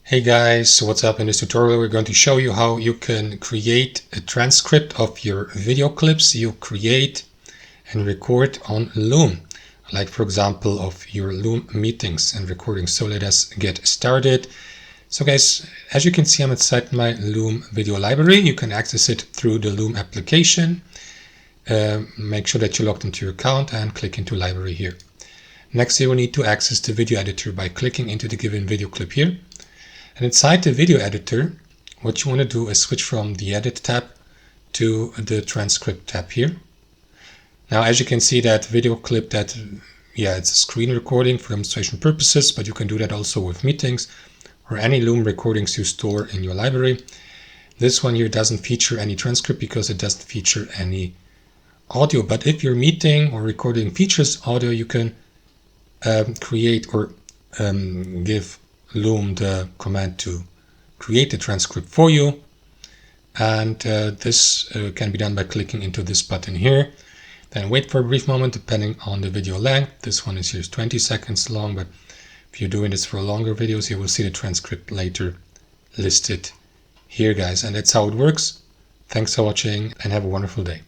Hey guys, so what's up? In this tutorial we're going to show you how you can create a transcript of your video clips you create and record on Loom, like for example of your Loom meetings and recordings. So let us get started. So guys, as you can see, I'm inside my Loom video library. You can access it through the Loom application. Make sure that you're logged into your account and click into library here. Next, you will need to access the video editor by clicking into the given video clip here. And inside the video editor, what you want to do is switch from the edit tab to the transcript tab here. Now, as you can see, that video clip it's a screen recording for demonstration purposes, but you can do that also with meetings or any Loom recordings you store in your library. This one here doesn't feature any transcript because it doesn't feature any audio. But if your meeting or recording features audio, you can create or give Loom the command to create the transcript for you, and this can be done by clicking into this button here. Then wait for a brief moment depending on the video length. This one is here 20 seconds long, but if you're doing this for longer videos, you will see the transcript later listed here, guys. And that's how it works. Thanks for watching and have a wonderful day.